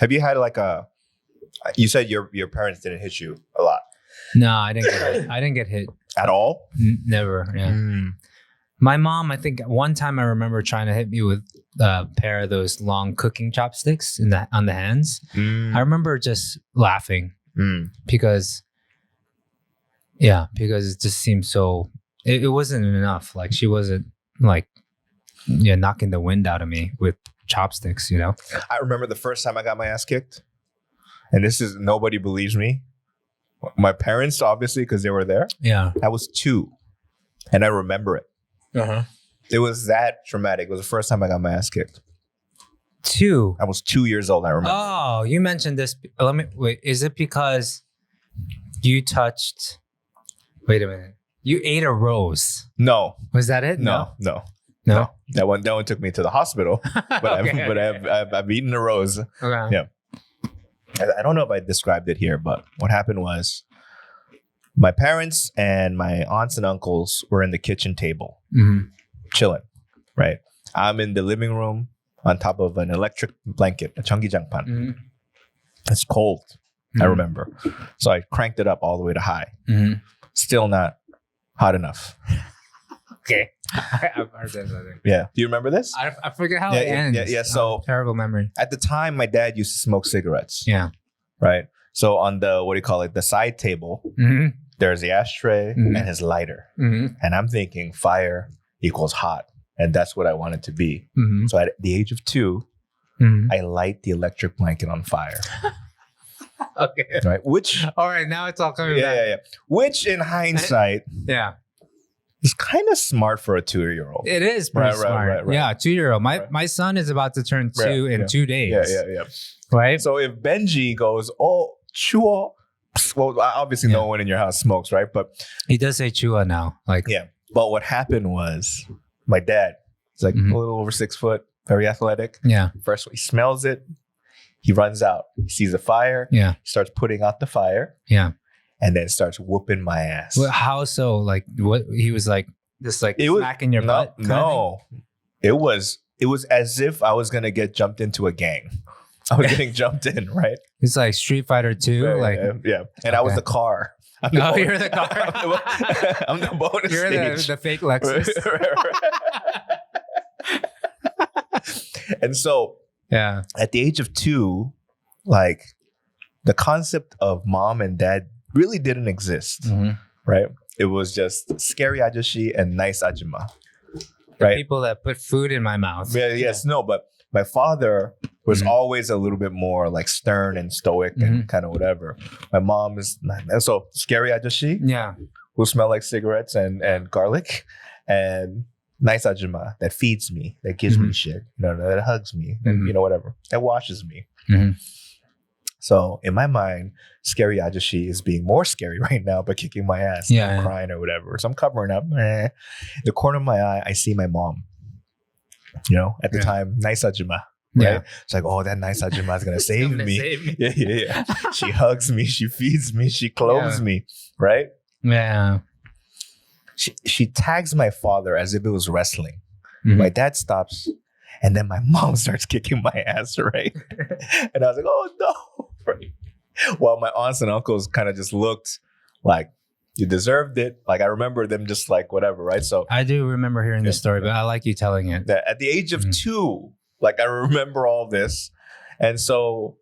Have you had like a? You said your parents didn't hit you a lot. No, I didn't get hit. I didn't get hit at all. Never. Yeah. My mom, I think one time I remember trying to hit me with a pair of those long cooking chopsticks on the hands. I remember just laughing because it just seemed so. It wasn't enough. Like she wasn't like knocking the wind out of me with chopsticks. I remember the first time I got my ass kicked, and nobody believes me. My parents, obviously, because they were there. Yeah, I was 2, and I remember it. It was that traumatic. It was the first time I got my ass kicked. 2. I was 2 years old. I remember. Oh, you mentioned this. Let me wait. Is it because you touched? Wait a minute. You ate a rose. No. Was that it? No. That one took me to the hospital. But I've eaten a rose. Okay. Yeah. I don't know if I described it here, but what happened was my parents and my aunts and uncles were in the kitchen table, chilling, right? I'm in the living room on top of an electric blanket, a 전기장판. It's cold, I remember. So I cranked it up all the way to high. Still not hot enough. Okay. I've heard that. Yeah. Do you remember this? I forget how it ends. Yeah. So terrible memory. At the time, my dad used to smoke cigarettes. Yeah. Right. So on the side table, there's the ashtray and his lighter. And I'm thinking fire equals hot. And that's what I want it to be. So at the age of 2, I light the electric blanket on fire. Okay. Right. Which. All right. Now it's all coming back. Yeah. Which in hindsight. Yeah. It's kind of smart for a 2-year-old. It is pretty smart. Right. Yeah, 2-year-old. My son is about to turn 2 in 2 days. Yeah. Right? So if Benji goes, oh, chua. Well, obviously no one in your house smokes, right? But he does say chua now. Yeah. But what happened was my dad, he's like a little over 6 foot, very athletic. Yeah. First, he smells it. He runs out. He sees a fire. Yeah. Starts putting out the fire. Yeah. And then starts whooping my ass. Well, how so? Like what he was like, just like smacking your butt? No. It was as if I was gonna get jumped into a gang. I was getting jumped in, right? It's like Street Fighter 2. Yeah. And I was the car. You're the car. I'm the bonus. You're the fake Lexus. And so at the age of 2, like the concept of mom and dad really didn't exist, right? It was just scary ajashi and nice ajima, right? People that put food in my mouth. No, but my father was always a little bit more like stern and stoic and kind of whatever. My mom is not, so scary ajashi, who smell like cigarettes and garlic, and nice ajima that feeds me, that gives me shit, that hugs me, and whatever, that washes me. So in my mind, scary ajashi is being more scary right now by kicking my ass, and crying or whatever. So I'm covering up. The corner of my eye, I see my mom. At the time, nice ajima. Right? It's like, oh, that nice ajima is gonna save me. Yeah. She hugs me, she feeds me, she clothes me. Right? Yeah. She tags my father as if it was wrestling. My dad stops. And then my mom starts kicking my ass, right? And I was like, oh, no. Right? Well, my aunts and uncles kind of just looked like, you deserved it. Like, I remember them just like, whatever, right? So I do remember hearing this story, but I like you telling it. That at the age of 2, Like I remember all this, and so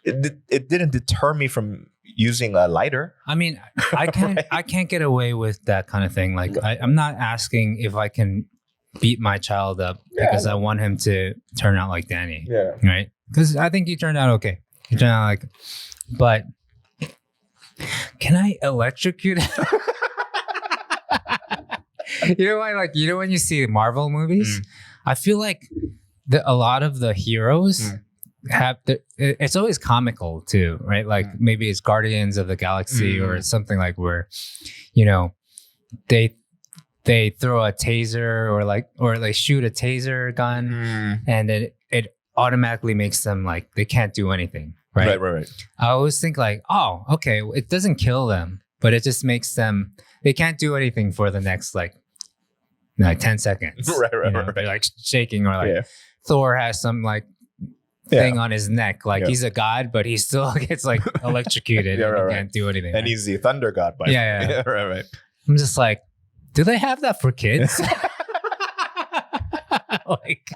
it didn't deter me from using a lighter. I mean, I can't Right. I can't get away with that kind of thing. Like I'm not asking if I can beat my child up because I want him to turn out like Danny. Yeah. Right? Because I think he turned out okay. He turned out like, but can I electrocute him? You know why? Like, you know when you see Marvel movies, I feel like a lot of the heroes have it's always comical too, right? Like maybe it's Guardians of the Galaxy or something like where, you know, they throw a taser or they shoot a taser gun and then it automatically makes them like they can't do anything, right? Right. I always think like, oh, okay, it doesn't kill them, but it just makes them they can't do anything for the next like 10 seconds. Right. They're like shaking or like Thor has some like thing on his neck, like he's a god, but he still gets like electrocuted and he can't do anything. And he's the thunder god, by yeah. Right. I'm just like, do they have that for kids? Like,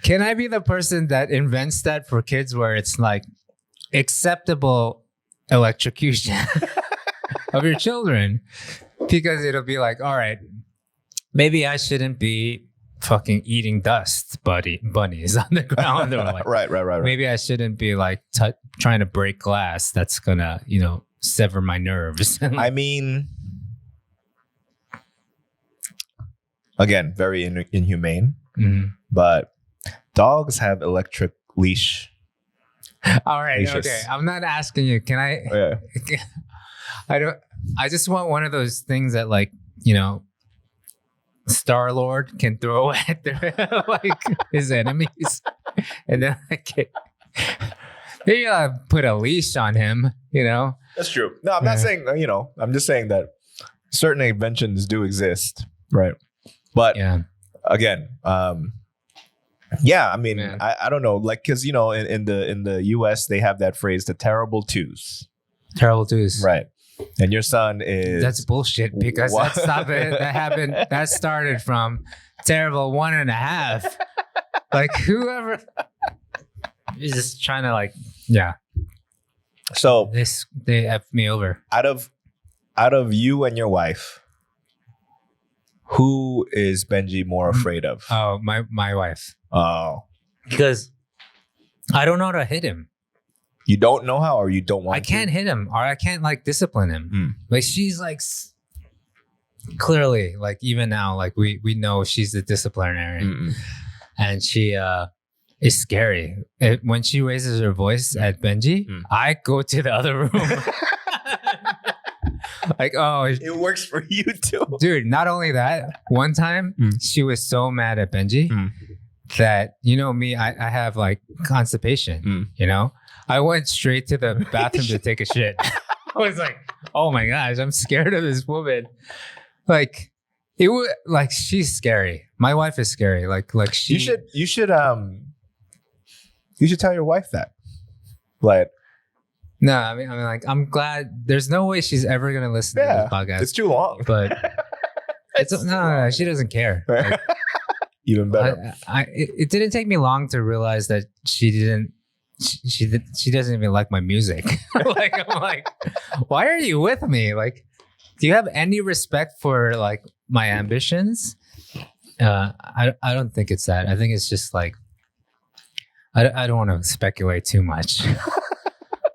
can I be the person that invents that for kids where it's like acceptable electrocution of your children? Because it'll be like, all right, maybe I shouldn't be fucking eating dust bunnies on the ground. Or like, right. Maybe I shouldn't be like trying to break glass that's gonna, sever my nerves. I mean, again, very inhumane, but dogs have electric leash. All right, leashes. okay. I'm not asking you. Can I? Yeah. I just want one of those things that, like, Star-Lord can throw at like his enemies, and then maybe I'll put a leash on him. That's true. No, I'm not saying. I'm just saying that certain inventions do exist, right? But again, I mean, I don't know, like, because in the US they have that phrase, the terrible twos. Terrible twos, right? And your son is that's bullshit because that's not that happened. That started from terrible 1.5. Like whoever is just trying to So they effed me over. Out of you and your wife, who is Benji more afraid of? Oh, my wife. Oh, because I don't know how to hit him. You don't know how, or you don't want I can't hit him, or I can't discipline him. Like she's clearly even now, we know she's the disciplinarian, and she is scary. When she raises her voice at Benji, I go to the other room. It works for you too, dude. Not only that, one time she was so mad at Benji that me, I have constipation. I went straight to the bathroom to take a shit. I was like, oh my gosh, I'm scared of this woman. It was she's scary. My wife is scary. She. You should tell your wife that. No, I mean, I'm glad. There's no way she's ever gonna listen to this podcast. It's too long. But no, she doesn't care. Even better. It didn't take me long to realize that she didn't. She doesn't even like my music. I'm like, why are you with me? Do you have any respect for my ambitions? I don't think it's that. I think it's just I don't want to speculate too much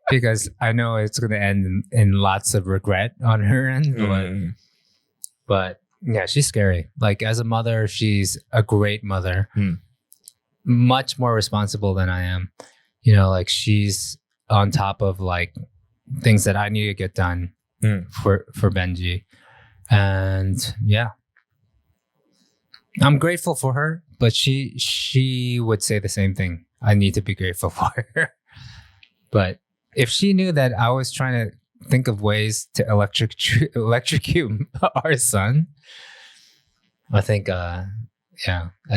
because I know it's going to end in lots of regret on her end. But yeah, she's scary. As a mother, she's a great mother, much more responsible than I am. She's on top of things that I need to get done for Benji. And yeah, I'm grateful for her, but she would say the same thing. I need to be grateful for her. But if she knew that I was trying to think of ways to electrocute our son, I think, I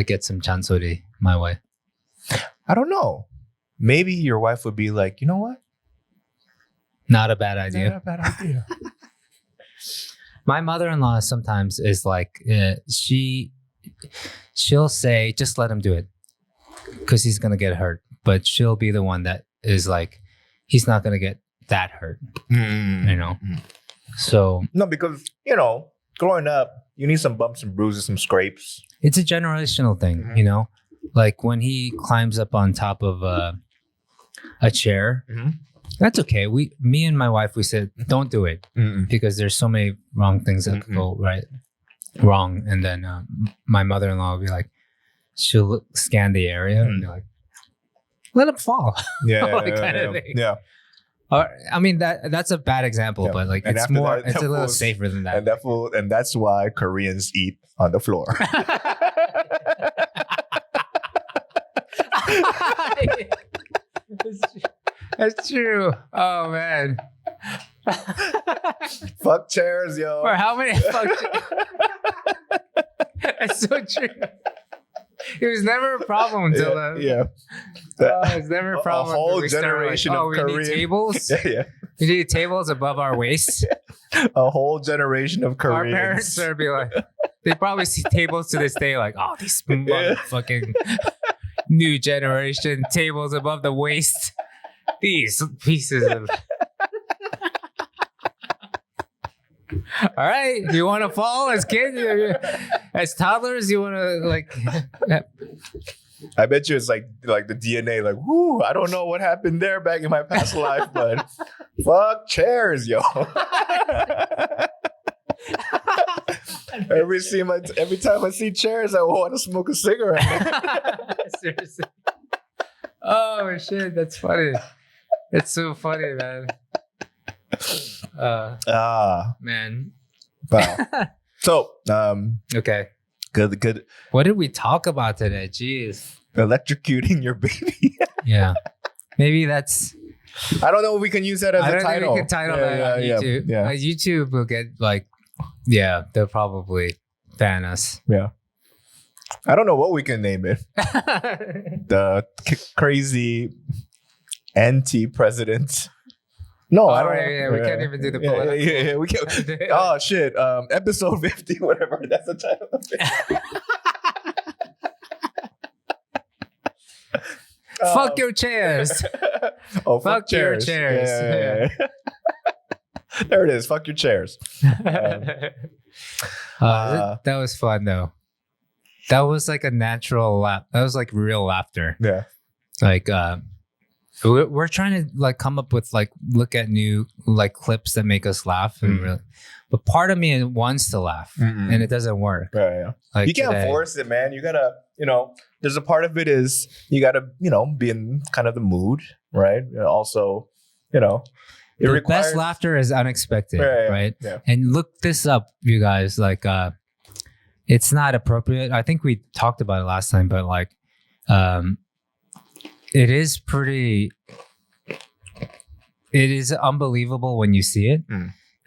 get some chansori my way. I don't know. Maybe your wife would be like, you know what? Not a bad idea. Not a bad idea. My mother-in-law sometimes is she'll say, just let him do it because he's going to get hurt. But she'll be the one that is like, he's not going to get that hurt, you know? So. No, because, you know, growing up, you need some bumps and bruises, some scrapes. It's a generational thing, you know? Like when he climbs up on top of a chair, that's okay. Me and my wife, we said, don't do it because there's so many wrong things that could go wrong. And then my mother-in-law will be like, she'll scan the area and be like, let him fall. Yeah, kind of thing. Yeah. I mean that's a bad example, but like and it's more, it's a little safer than that. And that's why Koreans eat on the floor. That's true. Oh man. Fuck chairs, yo. Or how many fuck chairs? That's so true. It was never a problem until it's never a problem. A whole generation of Koreans. We need tables. Yeah. We need tables above our waist. A whole generation of Koreans. Our parents would be like, they probably see tables to this day like, oh, these motherfucking new generation tables above the waist. These pieces of. All right, you want to fall as kids, as toddlers? You want to like? I bet you it's like the DNA. Like, whoo! I don't know what happened there back in my past life, but fuck chairs, yo. Every time I see chairs, I want to smoke a cigarette. Seriously. Oh shit, that's funny. It's so funny, man. Man. Wow. So, okay. Good. What did we talk about today? Jeez. Electrocuting your baby. Yeah. Maybe that's. I don't know if we can use that as a title. I don't think we can title that on YouTube. Yeah. YouTube will get like, they'll probably ban us. Yeah. I don't know what we can name it. The crazy anti-president. No, I don't. Yeah, we can't even do the political. Yeah, we can't. Oh shit! Episode 50, whatever. That's the title of it. Fuck your chairs. Oh, fuck your chairs. Yeah. There it is. Fuck your chairs. That was fun though. That was like a natural laugh. That was like real laughter. Yeah. Like we're trying to like come up with like look at new like clips that make us laugh and really, but part of me wants to laugh and it doesn't work. Yeah. Like you can't force it, man. You gotta, there's a part of it is you gotta, be in kind of the mood, right? Also, the best laughter is unexpected, right? Yeah. And look this up, you guys. Like, it's not appropriate. I think we talked about it last time, but like, it is unbelievable when you see it.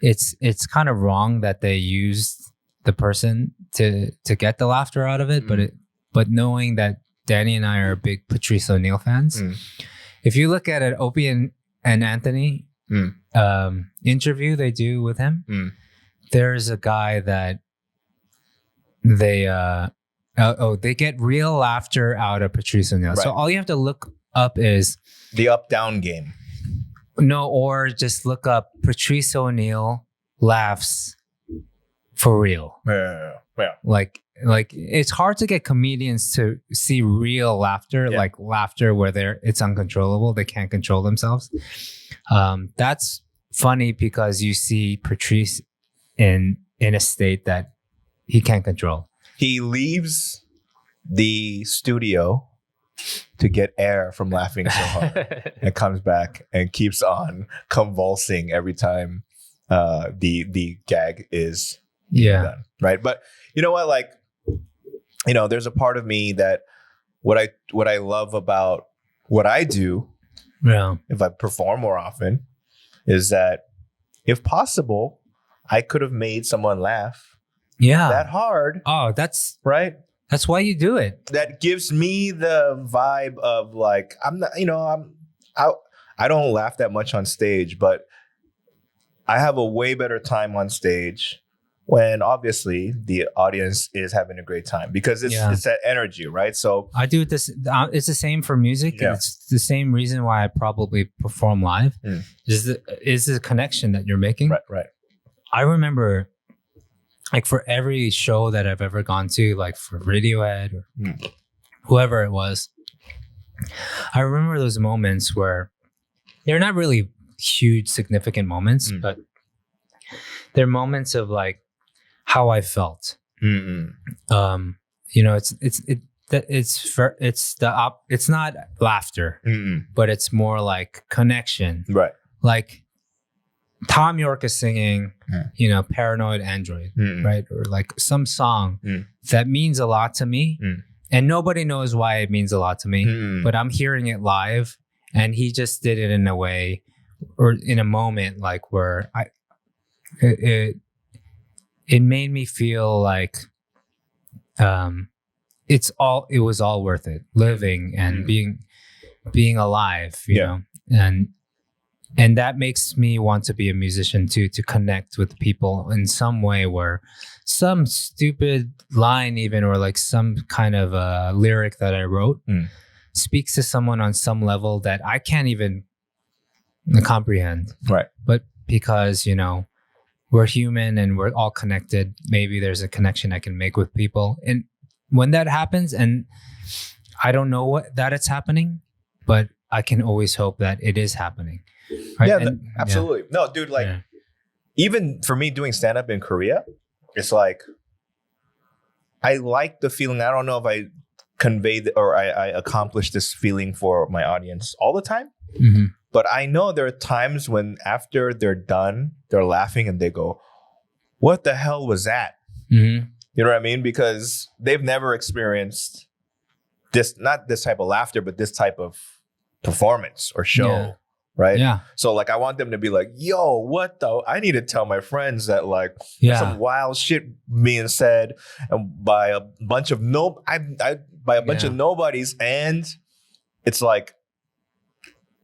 It's kind of wrong that they used the person to get the laughter out of it, but knowing that Danny and I are big Patrice O'Neal fans, if you look at an Opie and Anthony interview they do with him, there's a guy that they get real laughter out of Patrice O'Neal. Right. So all you have to look up is the up-down game. No, or just look up Patrice O'Neal laughs for real. Yeah. Like it's hard to get comedians to see real laughter, like laughter where it's uncontrollable. They can't control themselves. That's funny because you see Patrice in a state that he can't control. He leaves the studio to get air from laughing so hard and comes back and keeps on convulsing every time the gag is done, right? But you know what, like, there's a part of me that what I love about what I do, if I perform more often, is that if possible, I could have made someone laugh that hard. Oh, that's right. That's why you do it. That gives me the vibe of like, I'm not, I don't laugh that much on stage, but I have a way better time on stage when obviously the audience is having a great time because it's that energy, right? So I do this. It's the same for music. Yeah. It's the same reason why I probably perform live. Is the connection that you're making? Right. I remember, like for every show that I've ever gone to, like for Radiohead or whoever it was, I remember those moments where they're not really huge, significant moments, but they're moments of like how I felt. You know, it's not laughter, but it's more like connection. Right. Like Tom York is singing, you know, Paranoid Android, right? Or like some song that means a lot to me. And nobody knows why it means a lot to me, but I'm hearing it live, and he just did it in a way or in a moment like where it made me feel like it was all worth it, living and being alive, you know, and that makes me want to be a musician too, to connect with people in some way where some stupid line even, or like some kind of lyric that I wrote speaks to someone on some level that I can't even comprehend. Right. But because, you know, we're human and we're all connected, maybe there's a connection I can make with people. And when that happens, and I don't know that it's happening, but I can always hope that it is happening. Right? Yeah, absolutely. Yeah. No, dude, like even for me doing stand-up in Korea, it's like I like the feeling. I don't know if I conveyed or I accomplished this feeling for my audience all the time. But I know there are times when after they're done, they're laughing and they go, what the hell was that? You know what I mean? Because they've never experienced this, not this type of laughter, but this type of performance or show. Right? Yeah. So like I want them to be like, yo, what the? I need to tell my friends that like there's some wild shit being said and by a bunch of bunch of nobodies, and it's like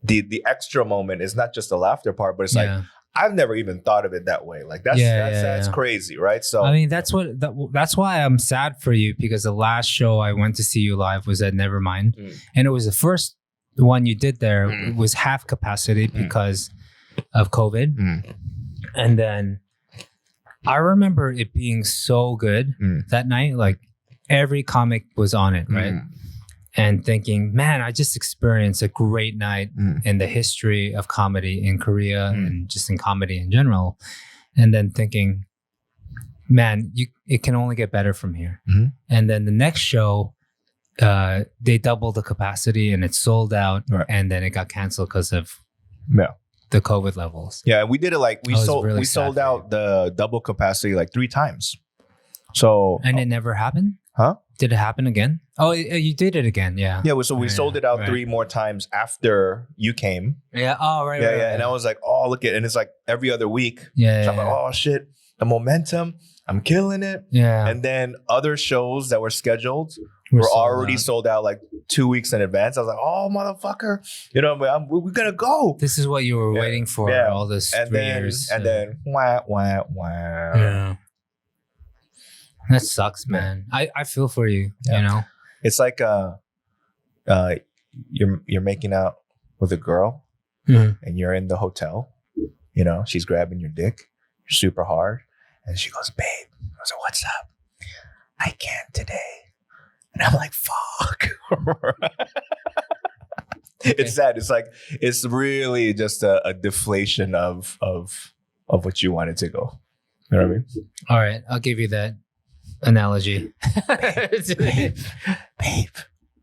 the extra moment is not just the laughter part, but it's like I've never even thought of it that way. Like that's crazy, right? So I mean that's why I'm sad for you, because the last show I went to see you live was at Nevermind, and it was the first one you did there was half capacity because of COVID. And then I remember it being so good that night. Like every comic was on it, right? And thinking, man, I just experienced a great night in the history of comedy in Korea and just in comedy in general. And then thinking, man, it can only get better from here. And then the next show, they doubled the capacity and it sold out, and then it got canceled because of the COVID levels. Yeah, we did it like we sold out the double capacity like 3 times. So and it never happened? Huh? Did it happen again? Oh, you did it again, yeah. Yeah, so we sold it out 3 more times after you came. Yeah. Oh, right. Yeah. And I was like, oh, look at it. And it's like every other week. Yeah. So I'm like, oh shit, the momentum, I'm killing it. Yeah. And then other shows that were scheduled were already sold out like 2 weeks in advance. I was like, oh, motherfucker. You know, we're going to go. This is what you were waiting for all this 3 years. And then, wah. Yeah. That sucks, man. I feel for you, you know? It's like you're making out with a girl and you're in the hotel. You know, she's grabbing your dick. You're super hard. And she goes, babe. I was like, what's up? I can't today. And I'm like, fuck. It's sad. It's like, it's really just a deflation of what you wanted to go. You know what I mean? All right. I'll give you that analogy. Babe.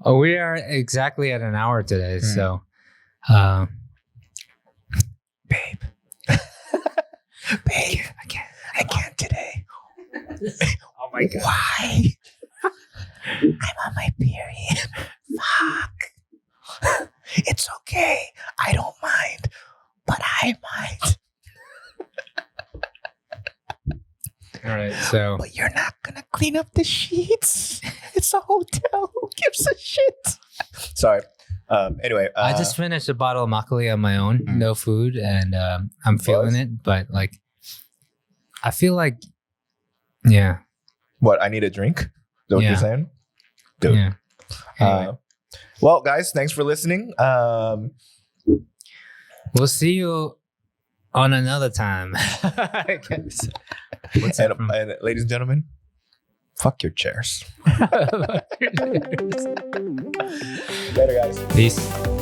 Oh, we are exactly at an hour today. So, babe. Babe. I can't today. Oh my God. Why? I'm on my period. Fuck. It's okay. I don't mind, but I mind. All right, so. But you're not gonna clean up the sheets. It's a hotel. Who gives a shit? Sorry. Anyway, I just finished a bottle of makgeolli on my own, no food, and I'm feeling it. But like, I feel like Yeah. What, I need a drink? Is that what you're saying? Dude. Yeah. Anyway. Well, guys, thanks for listening. We'll see you on another time. I guess. And ladies and gentlemen, fuck your chairs. Later, guys. Peace.